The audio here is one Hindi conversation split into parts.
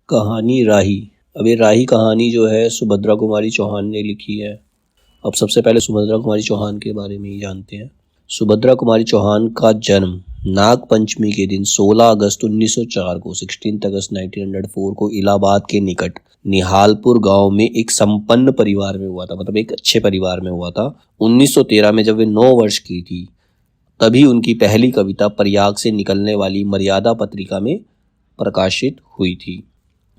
कहानी राही। अब ये राही कहानी जो है सुभद्रा कुमारी चौहान ने लिखी है। अब सबसे पहले सुभद्रा कुमारी चौहान के बारे में ही जानते हैं। सुभद्रा कुमारी चौहान का जन्म नाग पंचमी के दिन 16 अगस्त 1904 को 16 अगस्त 1904 को इलाहाबाद के निकट निहालपुर गांव में एक संपन्न परिवार में हुआ था, मतलब एक अच्छे परिवार में हुआ था। 1913 में जब वे 9 वर्ष की थी तभी उनकी पहली कविता प्रयाग से निकलने वाली मर्यादा पत्रिका में प्रकाशित हुई थी।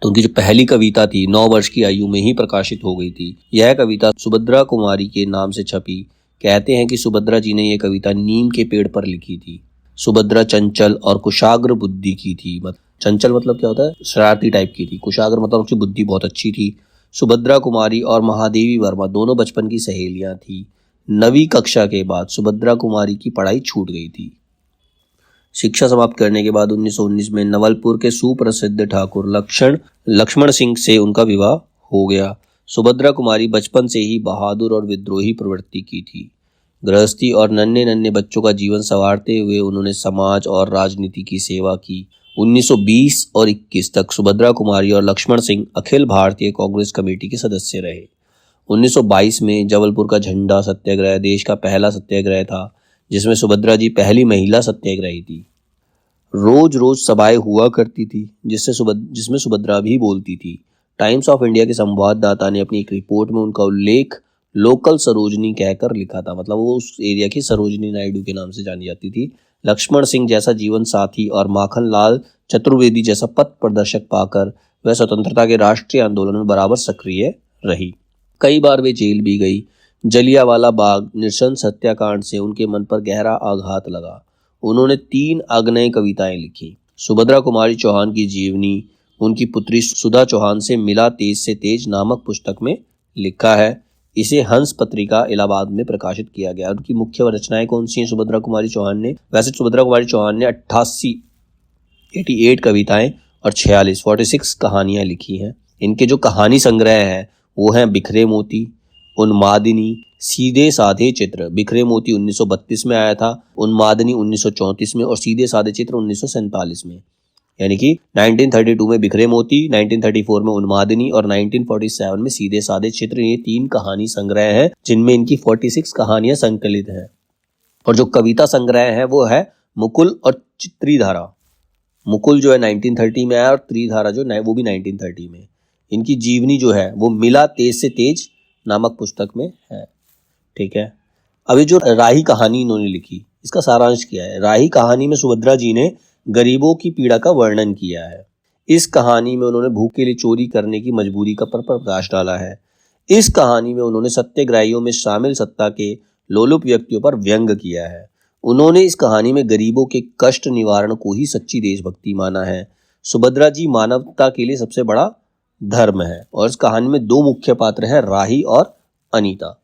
तो उनकी जो पहली कविता थी 9 वर्ष की आयु में ही प्रकाशित हो गई थी। यह कविता सुभद्रा कुमारी के नाम से छपी। कहते हैं कि सुभद्रा जी ने यह कविता नीम के पेड़ पर लिखी थी। सुभद्रा चंचल और कुशाग्र बुद्धि की थी। चंचल मतलब क्या होता है? शरारती टाइप की थी। कुशाग्र मतलब उसकी बुद्धि बहुत अच्छी थी। सुभद्रा कुमारी और महादेवी वर्मा दोनों बचपन की सहेलियां थी। 9वीं कक्षा के बाद सुभद्रा कुमारी की पढ़ाई छूट गई थी। शिक्षा समाप्त करने के बाद 1919 में नवलपुर के सुप्रसिद्ध ठाकुर लक्ष्मण सिंह से उनका विवाह हो गया। सुभद्रा कुमारी बचपन से ही बहादुर और विद्रोही प्रवृत्ति की थी। गृहस्थी और नन्हे नन्हे बच्चों का जीवन संवारते हुए उन्होंने समाज और राजनीति की सेवा की। 1920 और 21 तक सुभद्रा कुमारी और लक्ष्मण सिंह अखिल भारतीय कांग्रेस कमेटी के सदस्य रहे। 1922 में जबलपुर का झंडा सत्याग्रह देश का पहला सत्याग्रह था, जिसमें सुभद्रा जी पहली महिला सत्याग्रही थी। रोज रोज सभाएं हुआ करती थी जिसमें सुभद्रा भी बोलती थी। टाइम्स ऑफ इंडिया के संवाददाता ने अपनी एक रिपोर्ट में उनका उल्लेख लोकल सरोजनी कहकर लिखा था, मतलब वो उस एरिया की सरोजनी नायडू के नाम से जानी जाती थी। लक्ष्मण सिंह जैसा जीवन साथी और माखनलाल चतुर्वेदी जैसा पथ प्रदर्शक पाकर वह स्वतंत्रता के राष्ट्रीय आंदोलन में बराबर सक्रिय रही। कई बार वे जेल भी गई। जलियांवाला बाग नृशंस हत्याकांड से उनके मन पर गहरा आघात लगा। उन्होंने 3 अग्नय कविताएं लिखी। सुभद्रा कुमारी चौहान की जीवनी उनकी पुत्री सुधा चौहान से मिला तेज से तेज नामक पुस्तक में लिखा है। इसे हंस पत्रिका इलाहाबाद में प्रकाशित किया गया। उनकी मुख्य रचनाएं कौन सी हैं सुभद्रा कुमारी चौहान ने? वैसे सुभद्रा कुमारी चौहान ने 88 कविताएं और 46 कहानियां लिखी हैं। इनके जो कहानी संग्रह हैं वो हैं बिखरे मोती, उन्मादिनी, सीधे साधे चित्र। बिखरे मोती 1932 में आया था, उन्मादिनी 1934 में और सीधे साधे चित्र 1947 में। यानी कि 1932 में बिखरे मोती, 1934 में उन्मादिनी और 1947 में सीधे साधे चित्र। ये 3 कहानी संग्रह हैं जिनमें इनकी 46 कहानियां संकलित हैं। और जो कविता संग्रह है वो है मुकुल और त्रिधारा। मुकुल जो है 1930 में आया और त्रिधारा जो है वो भी 1930 में। इनकी जीवनी जो है वो मिला तेज से तेज नामक पुस्तक में है। ठीक है। अभी जो राही कहानी इन्होंने लिखी, इसका सारांश क्या है? राही कहानी में सुभद्रा जी ने गरीबों की पीड़ा का वर्णन किया है। इस कहानी में उन्होंने भूख के लिए चोरी करने की मजबूरी का पर प्रकाश डाला है। इस कहानी में उन्होंने सत्याग्रहियों में शामिल सत्ता के लोलुप व्यक्तियों पर व्यंग किया है। उन्होंने इस कहानी में गरीबों के कष्ट निवारण को ही सच्ची देशभक्ति माना है। सुभद्रा जी मानवता के लिए सबसे बड़ा धर्म है। और इस कहानी में 2 मुख्य पात्र हैं, राही और अनीता।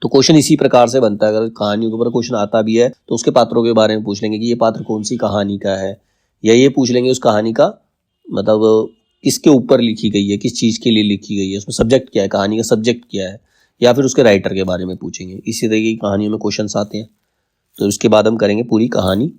तो क्वेश्चन इसी प्रकार से बनता है। अगर कहानियों के ऊपर क्वेश्चन आता भी है तो उसके पात्रों के बारे में पूछ लेंगे कि ये पात्र कौन सी कहानी का है, या ये पूछ लेंगे उस कहानी का मतलब किसके ऊपर लिखी गई है, किस चीज के लिए लिखी गई है, उसमें सब्जेक्ट क्या है, कहानी का सब्जेक्ट क्या है, या फिर उसके राइटर के बारे में पूछेंगे। इसी तरह की कहानियों में क्वेश्चन आते हैं। तो उसके बाद हम करेंगे पूरी कहानी